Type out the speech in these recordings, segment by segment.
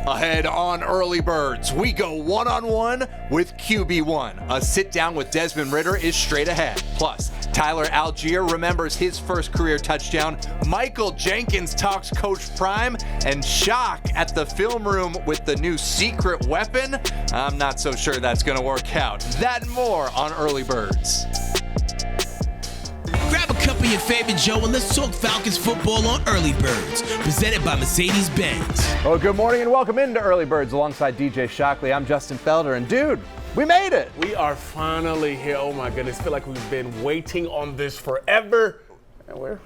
Ahead on Early Birds, we go one-on-one with QB1. A sit-down with Desmond Ridder is straight ahead. Plus, Tyler Algier remembers his first career touchdown. Michael Jenkins talks Coach Prime, and shock at the film room with the new secret weapon. I'm not so sure that's going to work out. That and more on Early Birds. Grab a cup of your favorite Joe and let's talk Falcons football on Early Birds, presented by Mercedes-Benz. Well, good morning and welcome into Early Birds alongside D.J. Shockley. I'm Justin Felder, and dude, we made it. We are finally here. Oh my goodness, I feel like we've been waiting on this forever. And we're,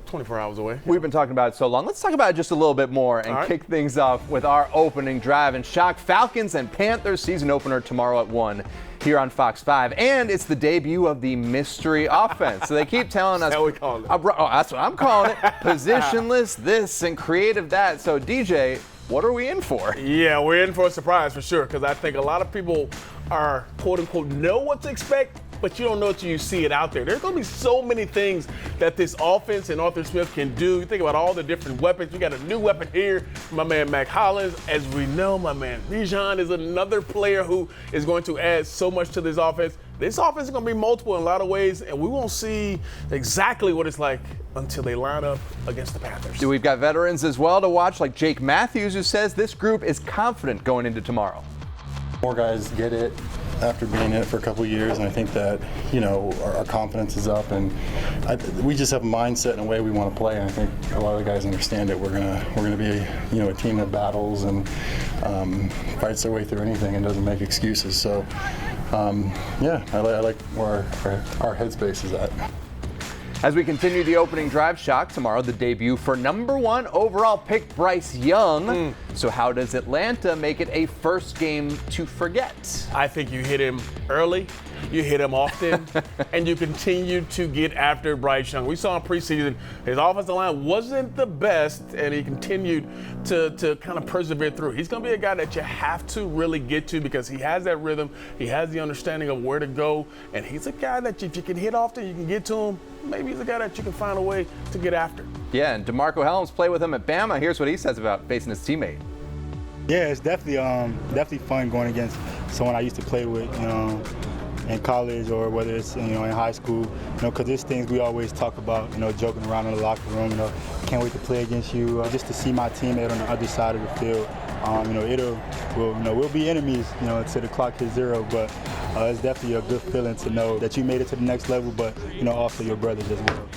24 hours away. We've been talking about it so long. Let's talk about it just a little bit more and kick things off with our opening drive. And shock, Falcons and Panthers season opener tomorrow at 1 here on Fox 5. And it's the debut of the mystery offense. So they keep telling us. That's what we call it. That's what I'm calling it. Positionless this and creative that. So DJ, what are we in for? Yeah, we're in for a surprise for sure, because I think a lot of people are, quote unquote, know what to expect, but you don't know until you see it out there. There's going to be so many things that this offense and Arthur Smith can do. You think about all the different weapons. We got a new weapon here, my man Mac Hollins. As we know, my man Bijan is another player who is going to add so much to this offense. This offense is going to be multiple in a lot of ways, and we won't see exactly what it's like until they line up against the Panthers. We've got veterans as well to watch, like Jake Matthews, who says this group is confident going into tomorrow. More guys get it after being in it for a couple of years, and I think that our confidence is up, and we just have a mindset and a way we want to play. And I think a lot of the guys understand it. We're gonna be a team that battles and fights their way through anything and doesn't make excuses. So I like where our headspace is at. As we continue the opening drive, shock tomorrow, the debut for #1 overall pick Bryce Young. So how does Atlanta make it a first game to forget? I think you hit him early, you hit him often, and you continue to get after Bryce Young. We saw in preseason his offensive line wasn't the best, and he continued to kind of persevere through. He's going to be a guy that you have to really get to because he has that rhythm, he has the understanding of where to go, and he's a guy that if you can hit often, you can get to him. Maybe he's a guy that you can find a way to get after. Yeah, and DeMarco Helms played with him at Bama. Here's what he says about facing his teammate. Yeah, it's definitely fun going against someone I used to play with, in college or whether it's in high school, because there's things we always talk about, joking around in the locker room. Can't wait to play against you. Just to see my teammate on the other side of the field. We'll be enemies, until the clock hits 0, but it's definitely a good feeling to know that you made it to the next level, but also your brothers as well.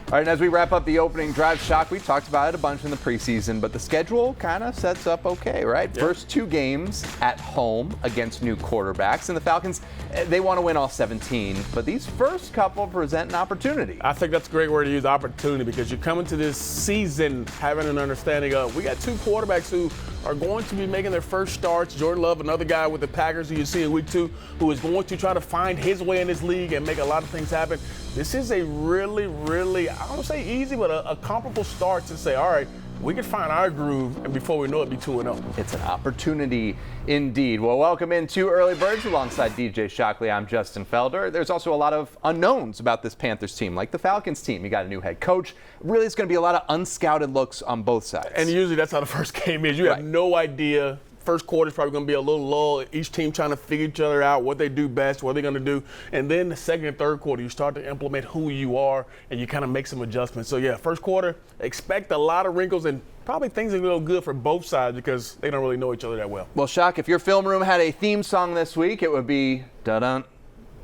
All right, and as we wrap up the opening drive, shock, we talked about it a bunch in the preseason, but the schedule kind of sets up okay, right? Yep. First 2 games at home against new quarterbacks, and the Falcons, they want to win all 17, but these first couple present an opportunity. I think that's a great word to use, opportunity, because you're coming to this season having an understanding of, we got 2 quarterbacks who are going to be making their first starts. Jordan Love, another guy with the Packers who you see in week 2, who is going to try to find his way in this league and make a lot of things happen. This is a really, really, I don't want to say easy, but a comparable start to say, all right, we can find our groove, and before we know it, be 2-0. It's an opportunity indeed. Well, welcome into Early Birds alongside DJ Shockley. I'm Justin Felder. There's also a lot of unknowns about this Panthers team, like the Falcons team. You got a new head coach. Really, it's going to be a lot of unscouted looks on both sides. And usually that's how the first game is. You have no idea. First quarter is probably going to be a little lull, each team trying to figure each other out, what they do best, what they're going to do. And then the second and third quarter, you start to implement who you are, and you kind of make some adjustments. So, yeah, first quarter, expect a lot of wrinkles, and probably things are going to go good for both sides because they don't really know each other that well. Well, Shock, if your film room had a theme song this week, it would be da-dun,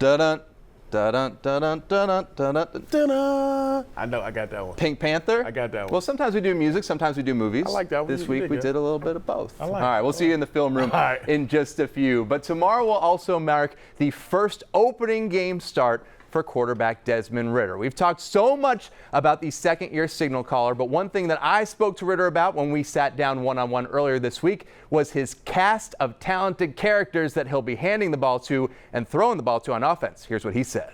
da-dun, da-dun, da-dun, da-dun, da-dun, da-dun. I know, I got that one. Pink Panther? I got that one. Well, sometimes we do music, sometimes we do movies. I like that one. This week we did a little bit of both. I like All right, we'll see you in the film room in just a few. But tomorrow will also mark the first opening game start for quarterback Desmond Ridder. We've talked so much about the second-year signal caller, but one thing that I spoke to Ridder about when we sat down one-on-one earlier this week was his cast of talented characters that he'll be handing the ball to and throwing the ball to on offense. Here's what he said.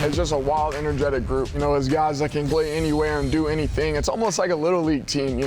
It's just a wild, energetic group. It's guys that can play anywhere and do anything. It's almost like a little league team,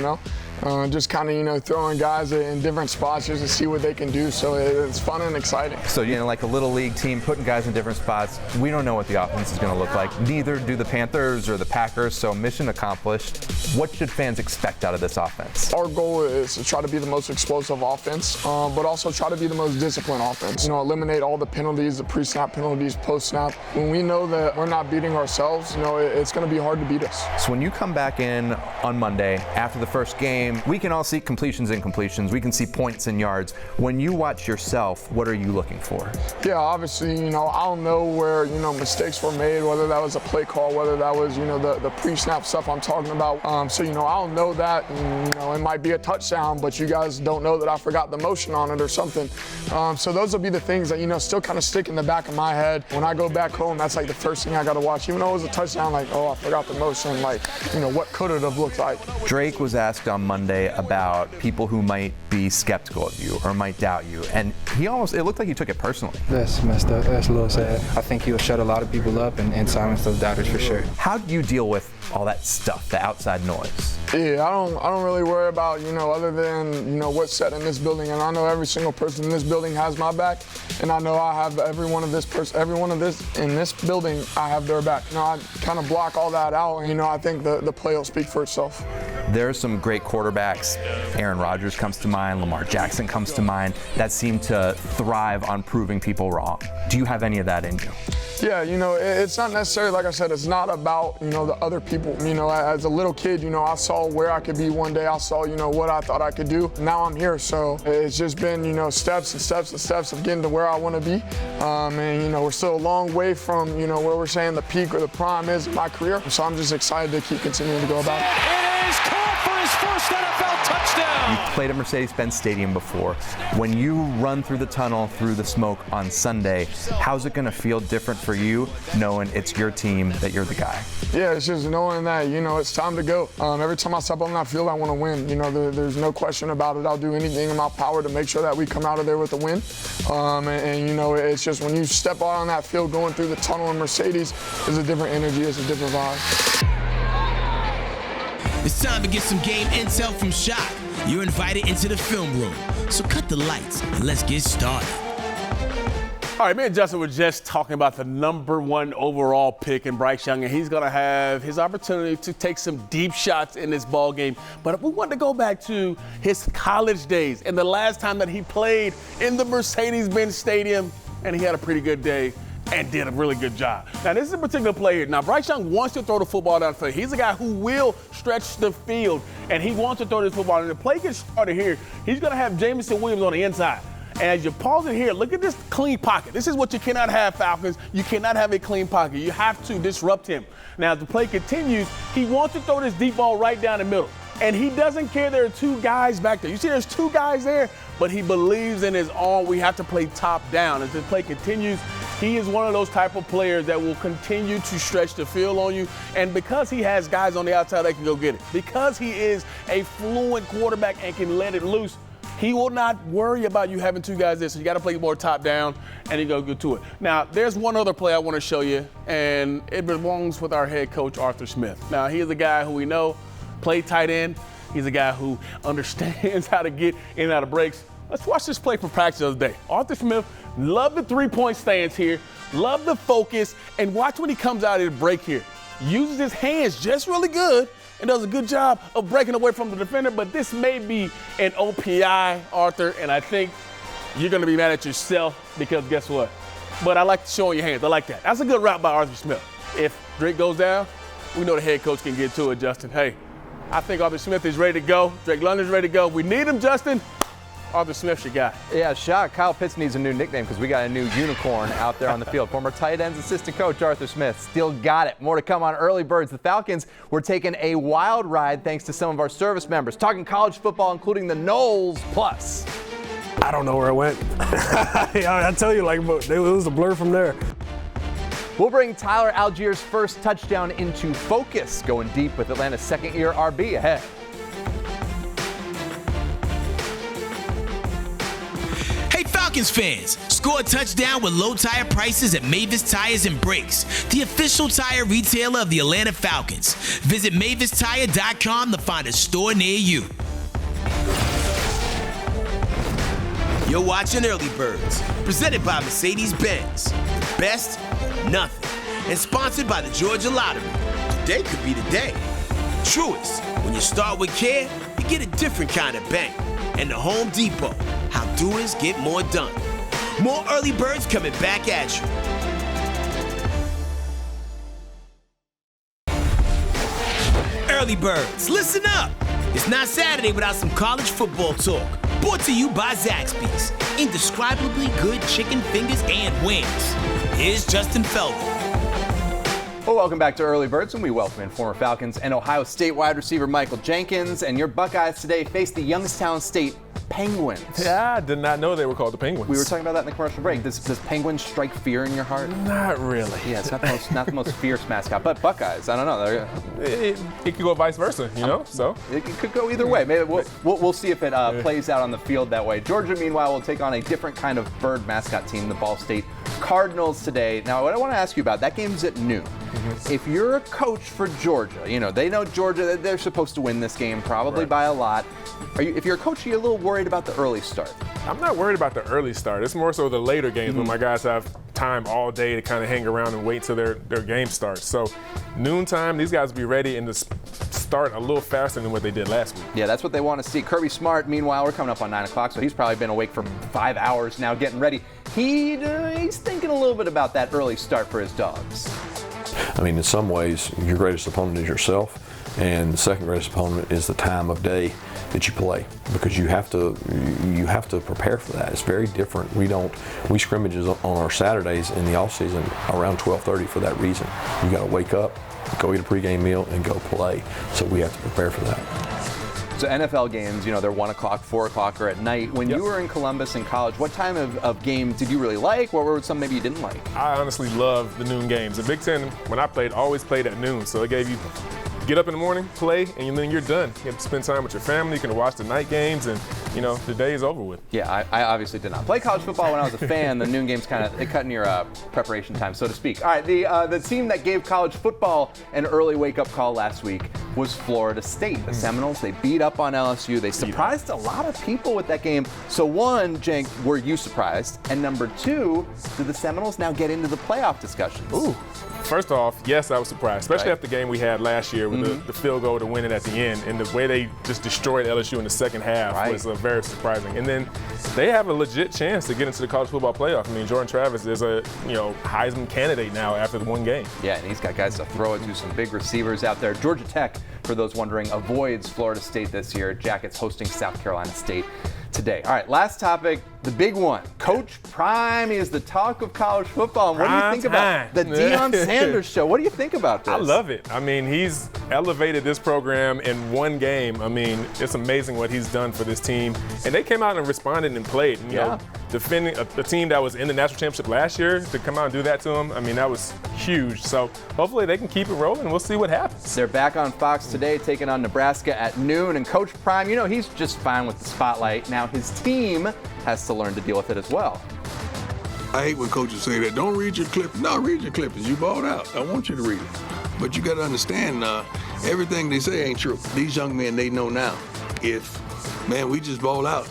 just kind of, throwing guys in different spots just to see what they can do. So it's fun and exciting. So, like a little league team putting guys in different spots. We don't know what the offense is going to look like. Neither do the Panthers or the Packers. So mission accomplished. What should fans expect out of this offense? Our goal is to try to be the most explosive offense, but also try to be the most disciplined offense. Eliminate all the penalties, the pre-snap penalties, post-snap. When we know that we're not beating ourselves, it's going to be hard to beat us. So when you come back in on Monday after the first game, we can all see completions and incompletions. We can see points and yards. When you watch yourself, what are you looking for? Yeah, obviously, I don't know where, mistakes were made, whether that was a play call, whether that was, the pre-snap stuff I'm talking about. So, I don't know that, and, it might be a touchdown, but you guys don't know that I forgot the motion on it or something. So those will be the things that, still kind of stick in the back of my head. When I go back home, that's like the first thing I got to watch. Even though it was a touchdown, I forgot the motion, what could it have looked like? Drake was asked on Monday about people who might be skeptical of you or might doubt you, and it looked like he took it personally. That's messed up. That's a little sad. I think he'll shut a lot of people up and silence those doubters for sure. How do you deal with all that stuff, the outside noise? Yeah, I don't really worry about, other than, what's said in this building. And I know every single person in this building has my back. And I know I have every one of this in this building, I have their back. I kind of block all that out. And, I think the play will speak for itself. There's some great quarterbacks. Aaron Rodgers comes to mind, Lamar Jackson comes to mind, that seem to thrive on proving people wrong. Do you have any of that in you? Yeah, it's not necessarily, like I said, it's not about, the other people. As a little kid, I saw where I could be one day. I saw, what I thought I could do. Now I'm here, so it's just been, steps and steps and steps of getting to where I want to be. And, we're still a long way from, where we're saying the peak or the prime is in my career. So I'm just excited to keep continuing to go about it. It is caught for his first NFL touchdown. You've played at Mercedes-Benz Stadium before. When you run through the tunnel, through the smoke on Sunday, how's it going to feel different for you knowing it's your team, that you're the guy? Yeah, it's just knowing that, it's time to go. Every time I step on that field, I want to win. There's no question about it. I'll do anything in my power to make sure that we come out of there with a win. It's just when you step out on that field going through the tunnel in Mercedes, there's a different energy, it's a different vibe. It's time to get some game intel from Shock. You're invited into the film room. So cut the lights and let's get started. All right, me and Justin were just talking about the #1 overall pick in Bryce Young, and he's going to have his opportunity to take some deep shots in this ball game. But we want to go back to his college days and the last time that he played in the Mercedes-Benz Stadium, and he had a pretty good day and did a really good job. Now, this is a particular play here. Now, Bryce Young wants to throw the football down the field. He's a guy who will stretch the field, and he wants to throw this football. And the play gets started here. He's going to have Jamison Williams on the inside. And as you pause it here, look at this clean pocket. This is what you cannot have, Falcons. You cannot have a clean pocket. You have to disrupt him. Now, as the play continues, he wants to throw this deep ball right down the middle. And he doesn't care there are two guys back there. You see there's two guys there, but he believes in his arm. We have to play top down. As the play continues, he is one of those type of players that will continue to stretch the field on you. And because he has guys on the outside that can go get it, because he is a fluent quarterback and can let it loose, he will not worry about you having two guys there. So you got to play more top down, and you go good to it. Now, there's one other play I want to show you, and it belongs with our head coach, Arthur Smith. Now, he is a guy who we know played tight end. He's a guy who understands how to get in and out of breaks. Let's watch this play from practice the other day. Arthur Smith loved the three-point stance here, loved the focus, and watch when he comes out of the break here. Uses his hands just really good and does a good job of breaking away from the defender, but this may be an OPI, Arthur, and I think you're going to be mad at yourself because guess what? But I like showing your hands. I like that. That's a good route by Arthur Smith. If Drake goes down, we know the head coach can get to it, Justin. Hey, I think Arthur Smith is ready to go. Drake London's ready to go. We need him, Justin. Arthur Smith's your guy. Yeah, Shock. Kyle Pitts needs a new nickname because we got a new unicorn out there on the field. Former tight ends assistant coach Arthur Smith still got it. More to come on Early Birds. The Falcons were taking a wild ride thanks to some of our service members. Talking college football, including the Knowles Plus. I don't know where it went. I tell you, it was a blur from there. We'll bring Tyler Algier's first touchdown into focus, going deep with Atlanta's second-year RB ahead. Hey Falcons fans, score a touchdown with low tire prices at Mavis Tires and Brakes, the official tire retailer of the Atlanta Falcons. Visit MavisTire.com to find a store near you. You're watching Early Birds, presented by Mercedes-Benz. The best, nothing. And sponsored by the Georgia Lottery. Today could be the day. Truist, when you start with care, you get a different kind of bank. And the Home Depot, how doers get more done. More Early Birds coming back at you. Early Birds, listen up. It's not Saturday without some college football talk. Brought to you by Zaxby's. Indescribably good chicken fingers and wings. Here's Justin Felder. Well, welcome back to Early Birds, and we welcome in former Falcons and Ohio State wide receiver Michael Jenkins. And your Buckeyes today face the Youngstown State Penguins. Yeah, I did not know they were called the Penguins. We were talking about that in the commercial break. Does Penguins strike fear in your heart? Not really. Yeah, it's not the most fierce mascot, but Buckeyes, I don't know. It could go vice versa, you know. So it could go either way. Maybe we'll see if it plays out on the field that way. Georgia, meanwhile, will take on a different kind of bird mascot team, the Ball State Cardinals today. Now, what I want to ask you about, that game's at noon. If you're a coach for Georgia, you know, they know Georgia, they're supposed to win this game probably by a lot. If you're a coach, are you a little worried about the early start? I'm not worried about the early start. It's more so the later games when my guys have time all day to kind of hang around and wait till their game starts. So noontime, these guys will be ready and to start a little faster than what they did last week. Yeah, that's what they want to see. Kirby Smart, meanwhile, we're coming up on 9 o'clock, so he's probably been awake for 5 hours now getting ready. He's thinking a little bit about that early start for his Dogs. I mean, in some ways, your greatest opponent is yourself, and the second greatest opponent is the time of day that you play, because you have to prepare for that. It's very different. We scrimmages on our Saturdays in the off season around 12:30 for that reason. You got to wake up, go eat a pregame meal, and go play. So we have to prepare for that. So NFL games, you know, they're 1 o'clock, 4 o'clock, or at night. When you were in Columbus in college, what time of games did you really like? What were some maybe you didn't like? I honestly love the noon games. The Big Ten, when I played, always played at noon. So it gave you get up in the morning, play, and then you're done. You have to spend time with your family. You can watch the night games, and you know the day is over with. Yeah, I obviously did not play college football when I was a fan. The noon games they cut in your preparation time, so to speak. All right, the team that gave college football an early wake-up call last week was Florida State. The Seminoles, they beat up on LSU. They surprised a lot of people with that game. So one, Cenk, were you surprised? And number two, do the Seminoles now get into the playoff discussions? Ooh. First off, yes, I was surprised, especially after the game we had last year with the field goal to win it at the end, and the way they just destroyed LSU in the second half was very surprising. And then they have a legit chance to get into the college football playoff. I mean, Jordan Travis is a Heisman candidate now after the one game. Yeah, and he's got guys to throw it to, some big receivers out there. Georgia Tech, for those wondering, avoids Florida State this year. Jackets hosting South Carolina State today. All right, last topic, the big one. Coach Prime is the talk of college football. And what do you think about the Deion Sanders show? What do you think about this? I love it. I mean, he's elevated this program in one game. I mean, it's amazing what he's done for this team. And they came out and responded and played. You know, defending a team that was in the national championship last year, to come out and do that to them, I mean, that was huge. So hopefully they can keep it rolling. We'll see what happens. They're back on Fox today, taking on Nebraska at noon. And Coach Prime, you know, he's just fine with the spotlight. Now his team has to learn to deal with it as well. I hate when coaches say that. Don't read your clippings. No, read your clippings. You balled out. I want you to read it. But you got to understand, everything they say ain't true. These young men, they know now. If, man, we just ball out,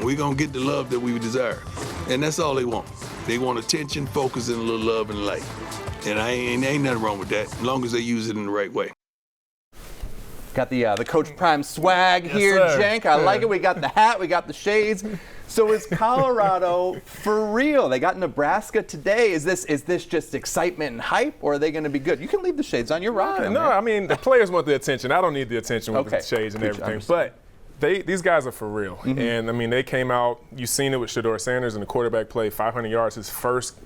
we're going to get the love that we desire. And that's all they want. They want attention, focus, and a little love and light. And ain't nothing wrong with that, as long as they use it in the right way. Got the Coach Prime swag here, Cenk. I like it. We got the hat, we got the shades. So is Colorado for real? They got Nebraska today. Is this just excitement and hype, or are they going to be good? You can leave the shades on. You're rocking. No, I mean, the players want the attention. I don't need the attention with the shades and everything. But these guys are for real. And I mean, they came out. You've seen it with Shedeur Sanders in the quarterback play, 500 yards, his first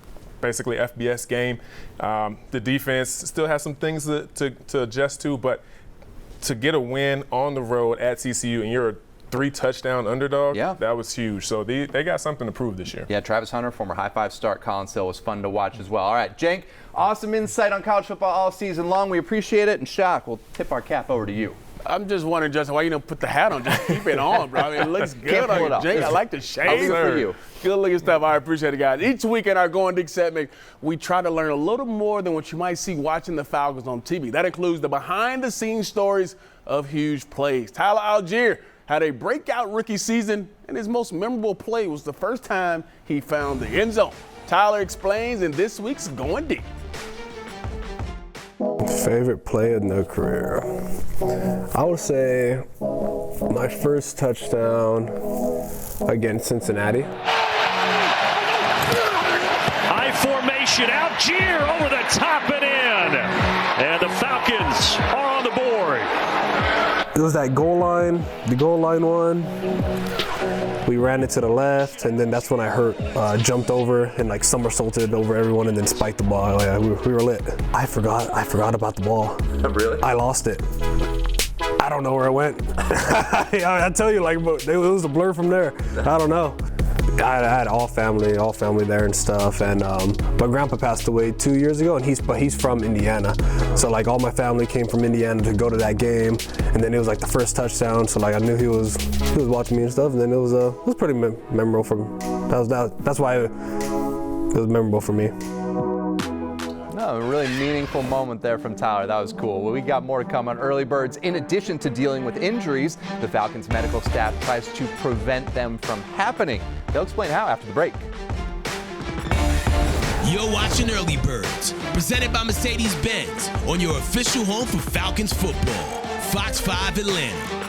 basically FBS game. The defense still has some things to adjust to, but to get a win on the road at TCU and you're a 3-touchdown underdog, that was huge. So they got something to prove this year. Yeah, Travis Hunter, former high-five start, Collins Hill was fun to watch as well. All right, Cenk, awesome insight on college football all season long. We appreciate it. And Shock, we'll tip our cap over to you. I'm just wondering, Justin, why you don't put the hat on? Just keep it on, bro. I mean, it looks good on you, Cenk. I like the shades. For you. Good looking stuff. I appreciate it, guys. Each week in our Going Dig segment, we try to learn a little more than what you might see watching the Falcons on TV. That includes the behind-the-scenes stories of huge plays. Tyler Algier had a breakout rookie season, and his most memorable play was the first time he found the end zone. Tyler explains in this week's Going Deep. Favorite play in their career? I would say my first touchdown against Cincinnati. High formation, Algier over the top and in. And the Falcons are on the board. It was that goal line, the goal line one. We ran it to the left, and then that's when I jumped over and like somersaulted over everyone and then spiked the ball. Yeah, we were lit. I forgot about the ball. Really? I lost it. I don't know where it went. I tell you, like, it was a blur from there. I don't know. I had all family there and stuff, and my grandpa passed away 2 years ago, and he's from Indiana, so like all my family came from Indiana to go to that game, and then it was like the first touchdown, so like I knew he was watching me and stuff, and then it was pretty memorable for me. That's why it was memorable for me. No, a really meaningful moment there from Tyler. That was cool. Well, we got more to come on Early Birds. In addition to dealing with injuries, the Falcons medical staff tries to prevent them from happening. They'll explain how after the break. You're watching Early Birds, presented by Mercedes-Benz, on your official home for Falcons football, Fox 5 Atlanta.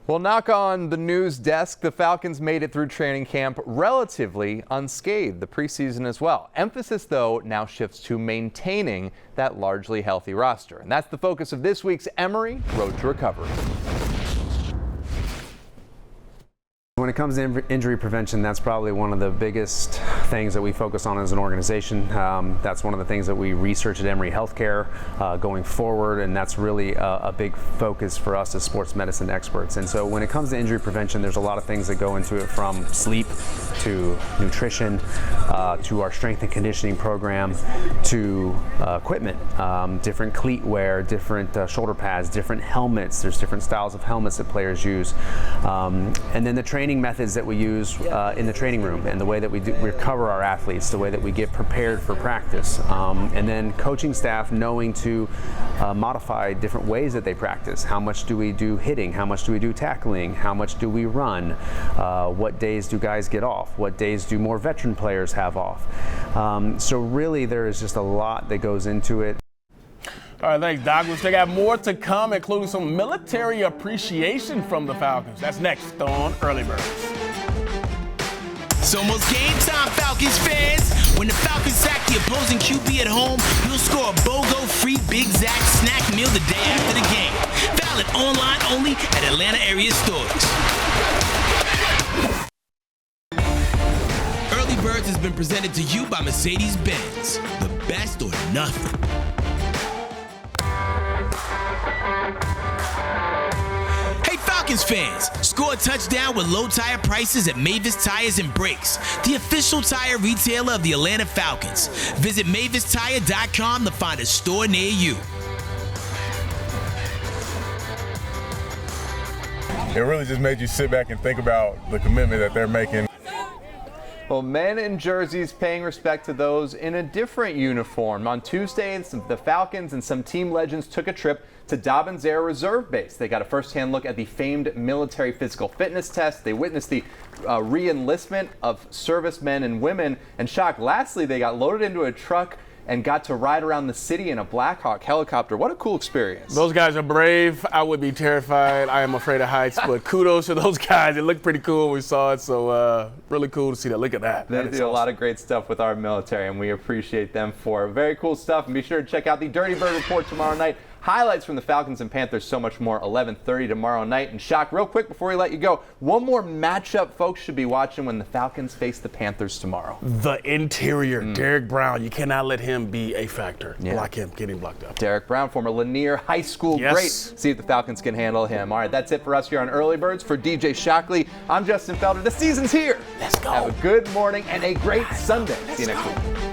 Well, knock on the news desk, the Falcons made it through training camp relatively unscathed, the preseason as well. Emphasis, though, now shifts to maintaining that largely healthy roster. And that's the focus of this week's Emory Road to Recovery. When it comes to injury prevention, that's probably one of the biggest things that we focus on as an organization. That's one of the things that we research at Emory Healthcare going forward, and that's really a big focus for us as sports medicine experts. And so when it comes to injury prevention, there's a lot of things that go into it, from sleep to nutrition to our strength and conditioning program to equipment, different cleat wear, different shoulder pads, different helmets. There's different styles of helmets that players use. And then the training methods that we use in the training room, and the way that we recover our athletes, the way that we get prepared for practice, and then coaching staff knowing to modify different ways that they practice. How much do we do hitting? How much do we do tackling? How much do we run? What days do guys get off? What days do more veteran players have off? So really there is just a lot that goes into it. All right, thanks, Doc. We still got more to come, including some military appreciation from the Falcons. That's next on Early Birds. It's almost game time, Falcons fans. When the Falcons sack the opposing QB at home, you'll score a BOGO free Big Zack snack meal the day after the game. Valid online only at Atlanta area stores. Early Birds has been presented to you by Mercedes-Benz. The best or nothing. Hey Falcons fans, score a touchdown with low tire prices at Mavis Tires and Brakes, the official tire retailer of the Atlanta Falcons. Visit MavisTire.com to find a store near you. It really just made you sit back and think about the commitment that they're making. Well, men in jerseys paying respect to those in a different uniform. On Tuesday, the Falcons and some team legends took a trip to Dobbins Air Reserve Base. They got a first-hand look at the famed military physical fitness test. They witnessed the re-enlistment of servicemen and women. And lastly, they got loaded into a truck and got to ride around the city in a Black Hawk helicopter. What a cool experience. Those guys are brave. I would be terrified. I am afraid of heights, but kudos to those guys. It looked pretty cool when we saw it, so really cool to see that. Look at that. They do a lot of great stuff with our military, and we appreciate them for it. Very cool stuff. And be sure to check out the Dirty Bird Report tomorrow night. Highlights from the Falcons and Panthers, so much more, 11:30 tomorrow night. And Shock, real quick before we let you go, one more matchup folks should be watching when the Falcons face the Panthers tomorrow. The interior, Derek Brown. You cannot let him be a factor. Yeah. Block him, get him blocked up. Derek Brown, former Lanier High School great. See if the Falcons can handle him. All right, that's it for us here on Early Birds. For DJ Shockley, I'm Justin Felder. The season's here. Let's go. Have a good morning and a great Sunday. See you next week.